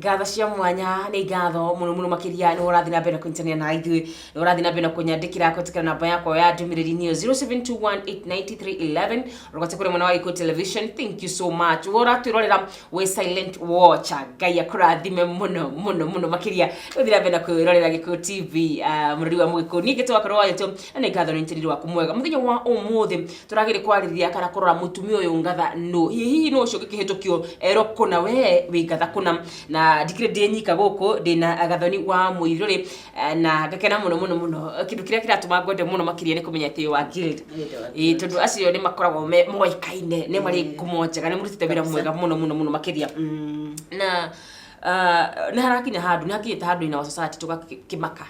ngatho cia mwanya nĩ ngatho mũno makĩria nĩ ũrathi na mbere kũnyitania na ithuĩ nĩ ũrathi na mbere kũnyandĩkĩra kũtukana namba yakwa ya ndũmĩrĩri niyo 0721893311 rũgate kũrĩ mwena wa Gĩkũyũ Television. Thank you so much ũratwĩrorera we silent watcher. Ngai akũrathime mũno makĩria ũthi na mbere na kwĩrorera Gĩkũyũ TV mũrũri wa Mũgĩkũyũ. Niĩ gĩtwa karwa yetu nĩ ngatho nĩ ntĩrĩri waku mwega mũthenya wa ũmũthĩ tũragĩrĩ kwarĩrĩria kana kũrora mũtumia ũyũ ngatha no hihi no ũcio gĩkĩhĩtũkio erokona we wĩ ngatha kũna na ndikire ndĩnyika gũkũ ndĩna gathoni wa mũirũrĩ na ngakena mũno kĩndũ kĩrĩa kĩratũma ngwende mũno makĩria nĩ kũmenya atĩ wa Guild tondũ acio nĩ makoragwo moĩkaine nĩ marĩ ngumo njega nĩ mũrutĩte wĩra mwega mũno makĩria na nĩ harakinya handũ nĩ hakinyĩte handũ-inĩ wa society tũgakĩmaka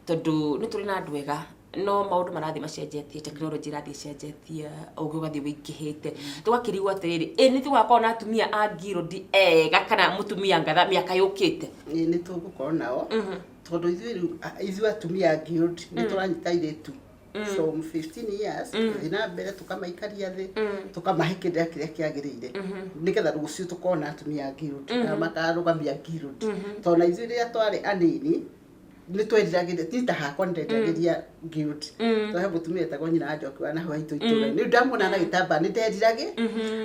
tondũ nĩ tũrĩ na andũ ega no maũndũ marathi macenjetie technology irathi cenjetie ũgĩ ũgathi wĩingĩhĩte tũgakĩrigwo atĩrĩrĩ nĩ tũgakorwo na atumia a Guild ega kana mũtumia ngatha mĩaka yũkĩte nĩ tũgũkorwo nao tondũ ithuĩ atumia a Guild nĩ tũranyita airĩtu from 15 years na mbere tukamaikaria thĩ tukamahe kĩrĩa kĩagĩrĩire nĩgetha rũciũ tũkorwo na atumia a Guild na makarũgamia Guild tondũ na ithuĩ rĩrĩa twarĩ anini nĩ tweriragĩria tita hakwa nĩndendagĩria Guild twahe mũtumia etagwo nyina Njoki wa Nahũ haitũ itũra nĩ ndamwona na gĩtambaya nĩ nderirage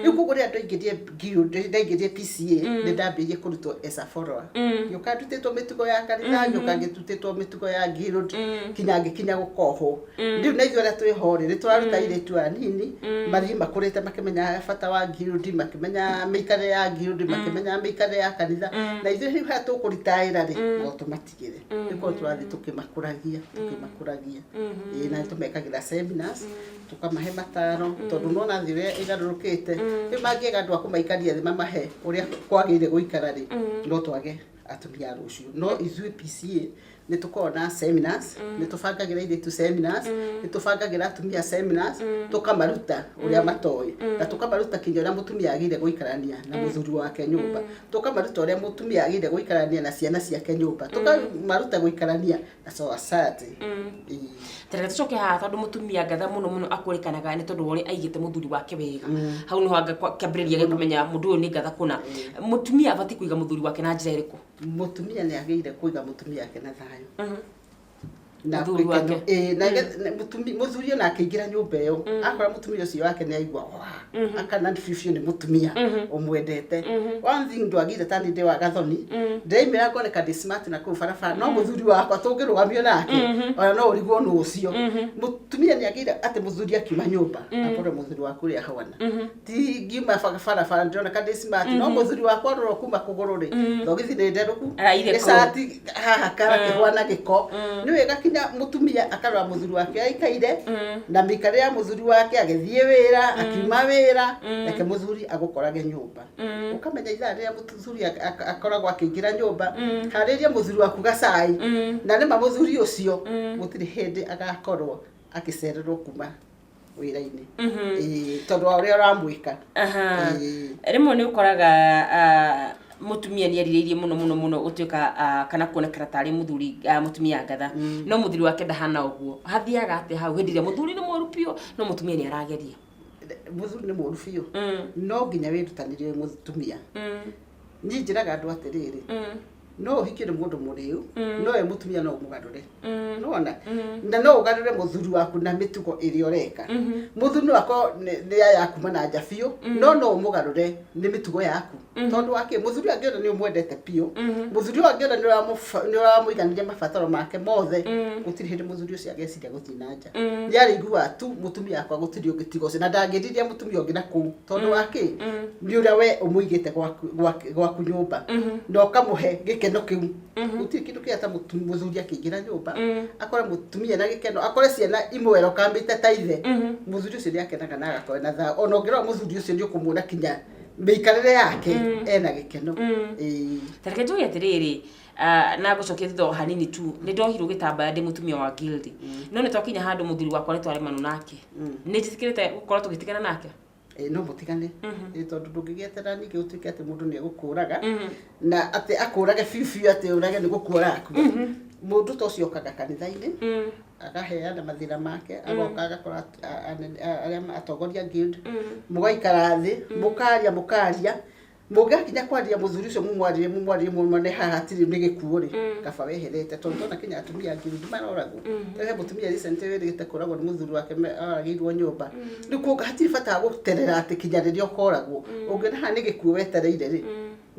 rĩu koguo rĩrĩa ndaingĩrire Guild ndaingĩrire PCA nĩ ndambĩrĩirie kũrutwo as a follower gĩũka ndutĩtwo mĩtugo ya kanitha gĩũka ngĩtutĩtwo mĩtugo ya Guild kinya ngĩkinya gũkohwo rĩu na ithuĩ arĩa twĩho rĩ tũraruta airĩtu anini marĩ makũrĩte makĩmenya bata wa Guild makĩmenya mĩikarĩre ya Guild makĩmenya mĩikarĩre ya kanitha na ithuĩ rĩu harĩa tũkũritaĩra rĩ no tũmatigĩre tũrathi tũkĩmakũragia na tũmekagĩra seminars tukamahe mataro tondũ nona thĩ ũrĩa ĩgarũrũkĩte rĩu mangĩega andũ a kũmaikaria thĩ mamahe ũrĩa kwagĩrĩire gũikara rĩ no twage atumia rũciũ no ithuĩ PCA nĩ tũkoragwo na seminars nĩ tũbangagĩra airĩtu seminars nĩ tũbangagĩra atumia seminars tũkamaruta ũrĩa matoĩ na tũkamaruta kinya ũrĩa mũtumia agĩrĩire gũikarania na mũthuri wake nyũmba tũkamaruta ũrĩa mũtumia agĩrĩire gũikarania na ciana ciake nyũmba tũkamaruta gũikarania na society Tere tũcoke haha tondũ mũtumia ngatha mũno akũrĩkanaga nĩ tondũ ũrĩa aigĩte mũthuri wake wega hau nĩho kĩambĩrĩria gĩa kũmenya mũndũ ũyũ nĩ ngatha kũna mũtumia abatiĩ kũiga mũthuri wake na njĩra ĩrĩkũ mũtumia nĩ agĩrĩire kũiga mũtumia wake na thayũ na mũthuri wake mũthuri ona akĩingĩra nyũmba ĩyo akora mũtumia ũcio wake nĩ aigua akana bibiũ nĩ mũtumia ũmwendete one thing ndwagire ta nĩ ndĩ wa gathoni ndĩraimĩra ngoneka ndĩ smart na kũu barabara no mũthuri wakwa tũngĩrũgamio nake ona no ũrigwo nũ ũcio mũtumia nĩ agĩrĩire atĩ mũthuri akiuma nyũmba akore mũthuri waku ũrĩa ahana ti ngiuma barabara ndĩroneka ndĩ smart no mũthuri wakwa rora kuma kũgũrũ rĩ thogĩthi nĩ nderũku gĩcati haha karakĩhwana gĩko nĩ wega kinya mũtumia akarora mũthuri wake aikaire na mĩikarĩre ya mũthuri wake agĩthiĩ wĩra akiuma wĩra reke mũthuri agũkorage nyũmba ũkamenya ithaa rĩrĩa mũthuri akoragwo akĩingĩra nyũmba harĩria mũthuri waku gacai na nĩma mũthuri ũcio gũtirĩ hĩndĩ agakorwo agĩcererwo kuma wĩra-inĩ tondũ wa ũrĩa ũramwĩka rĩmwe nĩ ũkoraga mũtumia nĩ erirĩirie mũno ũtuĩka kana kuonekana tarĩ mũthuri mũtumia ngatha no mũthuri wake ndahana ũguo hathiaga atĩ hau hĩndĩ ĩrĩa mũthuri nĩ mũru biũ no mũtumia nĩ arageria mũthuri nĩ mũru biũ no nginya wĩrutanĩrie mũtumia niĩ njĩraga andũ atĩrĩrĩ no ũhikĩre mũndũ mũrĩu no we mũtumia no ũmũgarũre nona na no ũgarũre mũthuri waku na mĩtugo ĩrĩa ũreka mũthuri wako nĩ yakuma na nja biũ no ũmũgarũre nĩ mĩtugo yaku tondũ wake mũthuri angĩona nĩ ũmwendete biũ mũthuri angĩona nĩ ũramũiganĩria mabataro make mothe gũtirĩ hĩndĩ mũthuri ũcio ageciria gũthiĩ na nja nĩ arĩiguaga tu mũtumia wakwa gũtirĩ ũngĩ tiga ũcio na ndangĩendiria mũtumia ũngĩ na kũu tondũ wake nĩ ũrĩa we ũmũigĩte gwaku nyũmba na ũkamũhe gĩkeno kĩu gũtirĩ kĩndũ kĩrĩa ta mũthuri akĩingĩra nyũmba akore mũtumia na gĩkeno akore ciana imwe erokamĩte ta ithe mũthuri ũcio nĩ akenaga na agakorwo na tha ona ũngĩrora mũthuri ũcio nĩ ũkũmuona kinya mĩikarĩre yake ena gĩkeno tareke njuge atĩrĩrĩ na gũcokia thutha hanini tu nĩ ndohirwo gĩtambaya ndĩ mũtumia wa Guild no nĩ twakinya handũ mũthuri wakwa nĩ twaremanu nake nĩ njĩtĩkĩrĩte gũkorwo tũgĩtigana nake no mũtigane tondũ ndũngĩgĩetera ningĩ ũtuĩke atĩ mũndũ nĩ egũkũraga na atĩ akũrage biũ atĩ ũrage nĩ gũkũra akua mũndũ ta ũcio okaga kanitha-inĩ akaheana mathĩna make agoka agakora arĩa atongoria Guild mũgaikara thĩ mũkaria Mũngĩkinya kwaria mũthuri ũcio mumwarie mumone haha hatirĩ nĩ gĩkuũ rĩ kaba weherete tondũ tona Kenya atumia ngiri maroragwo he mũtumia recent wĩrĩte kũragwo nĩ mũthuri wake aragĩirwo nyũmba rĩu kuoga hatirĩ bata gũterera atĩ kinya rĩrĩa ũkoragwo ũngĩona haha nĩ gĩkuũ wetereire rĩ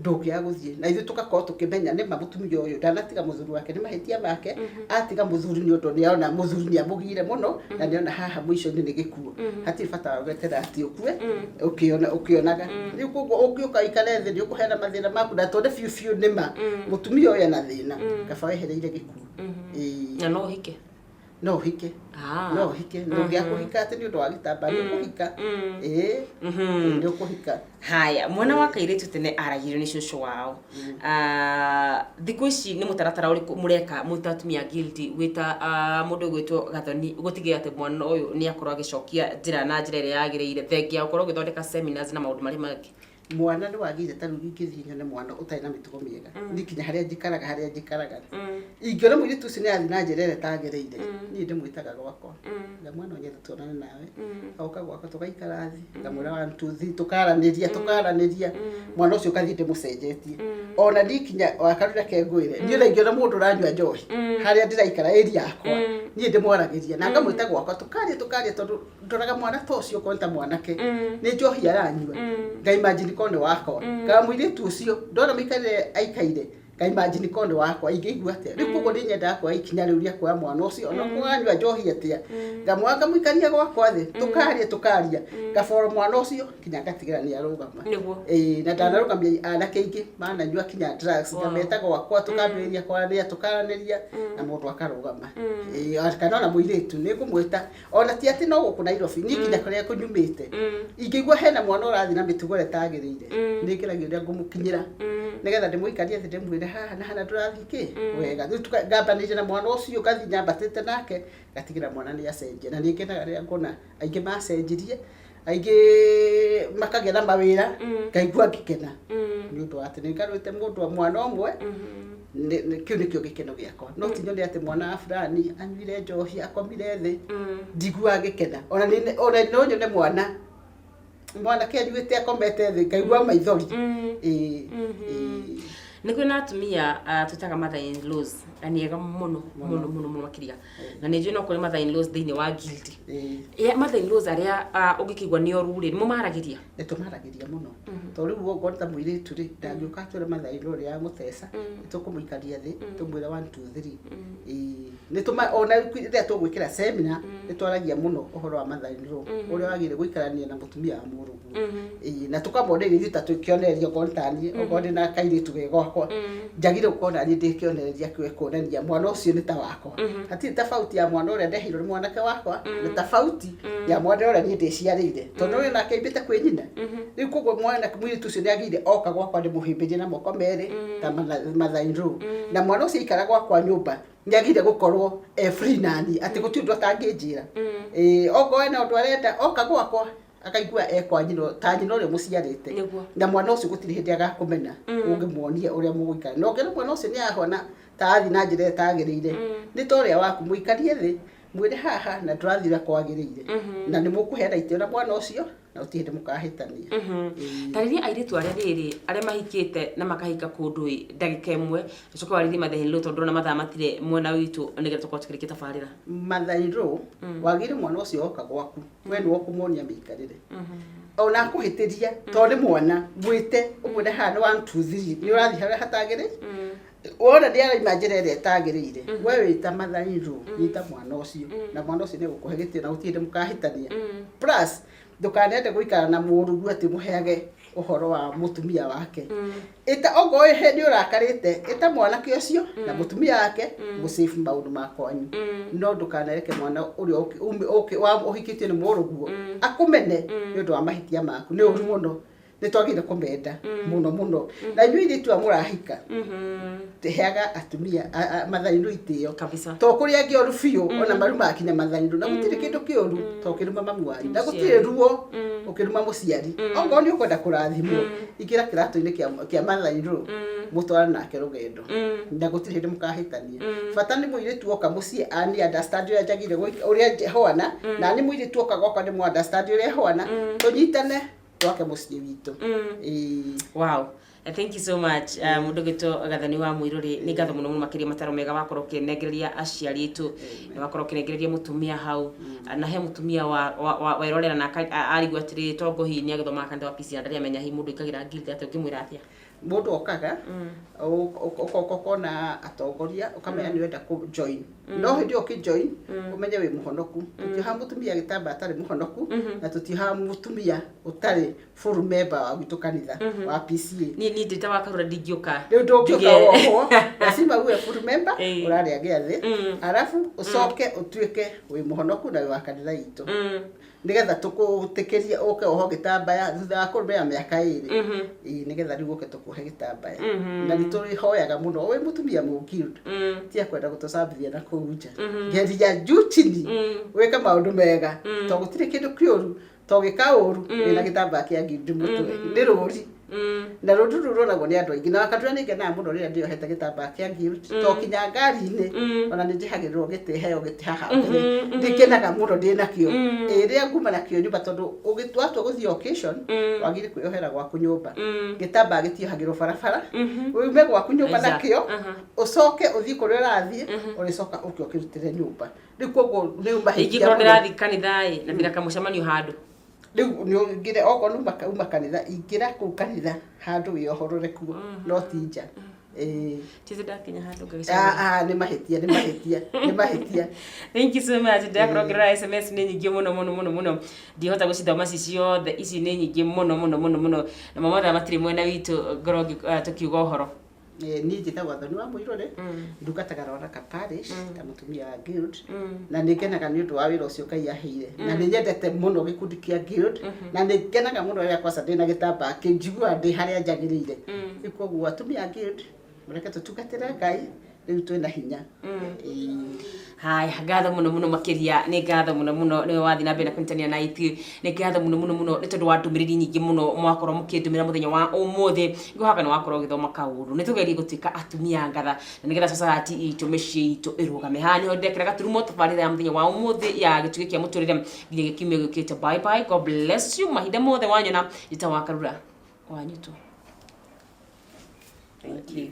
ndũngĩaga gũthiĩ na ithuĩ tũgakorwo tũkĩmenya nĩ ma mũtumia ũyũ ndanatiga mũthuri wake nĩ mahĩtia make atiga mũthuri nĩ ũndũ nĩona mũthuri nĩ amũgire mũno na nĩona haha mũico-inĩ nĩ gĩkuũ hatirĩ bata wa gweterera atĩ ũkue ũkĩonaga rĩu koguo ũngĩũka ikare thĩ nĩ ũkũheana mathĩna maku na tondũ biũ nĩ ma mũtumia ũyũ ena thĩna kaba wehereire gĩkuũ na no ũhike no ũhike no ũhike ndũngĩakũhika atĩ nĩ ũndũ wa gĩtambaya nĩ ũkũhika nĩ ũkũhika. Haya, mwana wa kairĩtu tene aragirio nĩ cũcũ wao. Thikũ ici nĩ mũtaratara ũrĩkũ mũreka mũta atumia guilty gwĩta mũndũ ũgwĩtwo Gathoni gũtigĩrĩra atĩ mwana ũyũ nĩ akorwo agĩcokia njĩra na njĩra ĩrĩa yagĩrĩire thengia gũkorwo ũgĩthondeka seminars na maũndũ marĩa mangĩ? Mwana nĩ wagire ta rĩu ingĩthiĩ nyone mwana ũtarĩ na mĩtugo mĩega nĩkinya harĩa njikaraga ingĩona mũirĩtu ũcio nĩ athiĩ na njĩra ĩrĩa ĩtagĩrĩire niĩ ndĩmwĩtaga gwakwa nga mwana ũnyenda tuonane nawe oka gwakwa tũgaikara thĩ ngamwĩra 1 2 3 tukaranĩria mwana ũcio ũgathiĩ ndĩmũcenjetie ona ndikinya wakarũra kengwĩre niĩ ingĩona mũndũ ũranyua njohi harĩa ndĩraikara area yakwa niĩ ndĩmwaragĩria na ngamwĩta gwakwa tukaria tondũ ndoraga mwana ta ũcio ũkorwo ta mwanake nĩ njohi aranyua ngaimagine kone wakwa ngamwĩrĩtu ũcio ndona mĩikarĩre aikaire ngaimagine kone wakwa ingĩigua atĩa rĩu koguo nĩ nyendaga kuoya ikinya rĩu rĩa kuoya mwana ũcio ona kũanyua njohi atĩa ngamwoya ngamũikaria gwakwa thĩ tukaria ngaboro mwana ũcio kinya ngatigĩra nĩ arũgama na ndanarũgamia anake aingĩ mananyua kinya drugs ngameta gwakwa tukambĩrĩria kwaranĩria na mũndũ akarũgama kana ona mũirĩtu nĩ ngũmwĩta ona ti atĩ no gũkũ Nairobi niĩ kinya kũrĩa kũnyumĩte ingĩigua hena mwana ũrathiĩ na mĩtugo ĩrĩa ĩtagĩrĩire nĩ ngeragia ũrĩa ngũmũkinyĩra nĩgetha ndĩmũikarie thĩ ndĩmwĩre haha na hana ndũrathiĩ kĩ wega rĩu ngambanĩria na mwana ũcio ngathiĩ nyambatĩte nake ngatigĩra mwana nĩ acenjia na nĩ ngenaga rĩrĩa ngona aingĩ macenjirie aingĩ makagĩa na mawĩra ngaigua ngĩkena nĩ ũndũ wa atĩ nĩ ngarũĩte mũndũ mwana ũmwe kĩu nĩkĩo gĩkeno gĩakwa no ti nyone atĩ mwana wa fulani anyuire njohi akomire thĩ njiguaga gĩkena ona no nyone mwanake anyuĩte akomete thĩ ngaigua maithori nĩ kwĩna atumia tũtaga mother in laws aniega mũno makĩria na nĩ njũĩ no kũrĩ mother in laws thĩinĩ wa guilty mother in laws arĩa ũngĩkĩigua nĩ oru rĩ nĩmũmaragĩria nĩtũmaragĩria mũno tondũ rĩu ũngĩona ta mũirĩtu rĩ ndangĩũka atwĩre mother in law ũrĩa yamũtheca nĩtũkũmũikaria thĩ tũmwĩre 1 2 3 ona rĩrĩa tũgwĩkĩra seminar nĩtwaragia mũno ũhoro wa mother in law ũrĩa wagĩrĩire gũikarania na mũtumia wa mũrũguo na tũkamonereria ithuĩ ta twĩkĩonereria okorwo na kairĩtu gegwakwa njagire gũkorwo naniĩ ndĩkĩonereria kuonania mwana ũcio nĩ ta wakwa hatirĩ tofauti ya mwana ũrĩa ndeheirwo nĩ mwanake wakwa nĩ tofauti ya mwana ũrĩa niĩ ndĩciarĩire tondũ ũrĩa nake aimbĩte kwĩ nyina rĩu koguo mwana mũirĩtu ũcio nĩagĩrĩire oka gwakwa ndĩmũhĩmbĩrie na moko merĩ ta mother in law na mwana ũcio aikara gwakwa nyũmba nĩagĩrĩire gũkorwo free nani atĩ gũtirĩ ũndũ atangĩnjĩra okorwo ena ũndũ arenda oka gwakwa akaigua ekwa nyino ta nyino ũrĩa mũciarĩte na mwana ũcio gũtirĩ hĩndĩ agakũmena ũngĩmuonia ũrĩa mũgũikara no ngĩra mwana ũcio nĩ ahona ta athi na njĩra ĩtagĩrĩire nĩ ta ũrĩa waku mũikarie thĩ mwĩre haha na ndũrathira kwagĩrĩire na nĩ mũkũheana itĩo na mwana ũcio na ũtirĩ hĩndĩ mũkahĩtania tarĩria airĩtu arĩa mahikĩte na makahika kũndũ ndagĩka ĩmwe coka warĩrie mother in law tondũ na mathaa matirĩ mwena witũ nĩgetha tũkorwo tũkĩrĩkia tabarĩra mother in law wagĩrĩire mwana ũcio oka gwaku we nĩ ũkũmuonia mĩikarĩre ona akũhĩtĩria tondũ nĩ mwana gwĩte ũmwĩre haha nĩ 1 2 3 nĩ ũrathiĩ harĩa hatagĩrĩire wona nĩ araima njĩra ĩrĩa ĩtagĩrĩire we wĩta mother in law nyita mwana ũcio na mwana ũcio nĩ gũkũhe gĩtĩo na gũtirĩ hĩndĩ mũkahĩtania plus ndũkanende gũikara na mũrũguo atĩ mũheage ũhoro wa mũtumia wake ĩta ogoe hĩndĩ ũrakarĩte ĩta mwanake ũcio na mũtumia wake mũsave maũndũ makwanyu no ndũkanareke mwana ũrĩa ũhikĩtio nĩ mũrũguo akũmene nĩ ũndũ wa mahĩtia maku nĩ ũru mũno nĩ twagĩrĩire kũmenda mũno na inyuĩ airĩtu a mũrahika heaga atumia mother in law itĩo to kũrĩa angĩ oru biũ ona maru makinya mother in law na gũtirĩ kĩndũ kĩũru to ũkĩruma mamu wanyu na gũtirĩ ruo ũkĩruma mũciari okorwo nĩ ũkwenda kũrathimwo ingĩra kĩratũ-inĩ kĩa mother in law mũtwara nake rũgendo na gũtirĩ hĩndĩ mũkahĩtania bata nĩ mũirĩtu oka mũciĩ ani understand ũrĩa njagĩrĩire ũrĩa hwana na nĩ mũirĩtu oka gwakwa ndĩ mu understand ũrĩa hwana tũnyitane twake muciĩ witũ. Wow. Thank you so much. Mundu gito gathani wa Muiruri ni ngatho muno makiria mataro mega wakorwo kinengereria aciari itu ni wakorwo kinengereria mutumia hau na he mutumia wa werorera na arigwa atiri tongo hini agithoma kanda wa PC ndari amenya hi mundu ikagira guild ati ukimwira atia mundu okaga ukona atongoria ukamenya ni wenda ku join no hindi uki join umenye wi muhonoku tutiha mutumia gitamba atari muhonoku na tutiha mutumia utari full member wa gitu kanitha wa PCA ni ndita wakarura ndingioka riu ndungioka oho lazima uwe full member urari agiathi arafu ucoke utuike wi muhonoku na wa kanitha itu nigetha tukutikiria uke oho gitambaya thutha wa kurumia miaka 2 nigetha riu uke tukuhe gitambaya na nituri hoyaga muno we mutumia mu guild tia kwenda gutusambithia na kuunja ngeria juchini weka maundu mega to gutire kindu kiuru to gikauru ina gitambaya kia guild mutwe ni ruri na rundu ruroragwo ni andu aingi na akatura ni ngena muno rira ndio hete gitambaya kia guild to kinya ngari-ini ona ni ndihagirwo giti heo giti haha mbere ndikenaga muno ndina kio iria nguma na kio nyumba tondu ugitwatwo guthii occasion wagire kwiohera gwaku nyumba gitambaya gitiohagirwo barabara ume gwaku nyumba na kio ucoke uthii kuria urathii uricoka uke ukirutire nyumba riu koguo ni umahikia ingiro ndirathi kanithai na ndira kamucemanio handu riu ni ngire oko uma kanitha ingira ku kanitha handu wiohorore kuo no tinja tizi dakinya handu ngagicana ni mahitia thank you so much ndakurongera SMS ni nyingi muno ndihota gucithoma ciothe ici ni nyingi muno na mama matiri mwena witu ngorogi tukiuga uhoro ni njitagwo Thoni wa Muiruri ndungataga Roraka Parish ta mutumia wa guild na ningenaga ni undu wa wira ucio Ngai aheire na ni nyendete muno gikundi kia guild na ningenaga muno ria kwa ndina gitambaya kinjigua ndi haria njagirire ikoguo atumia a guild mureke tutungatire Ngai riu twina hinya hai ngatho muno makiria ni ngatho muno ni wathi na mbere kuntania na ithi ni ngatho muno ni tondu wa ndumiriri nyingi muno mwakorwo mukindumira muthenya wa umuthi ngohaka ni wakorwo githoma kauru ni tugerie gutuika atumia ngatha na nigetha society itu micii itu irugame ha ni ndekera gaturumo tabarira ya muthenya wa umuthi ya gituge kia muturire nginya gikimwe gukite bye bye god bless you mahinda mothe wanyona itawakarura wanyu tu thank you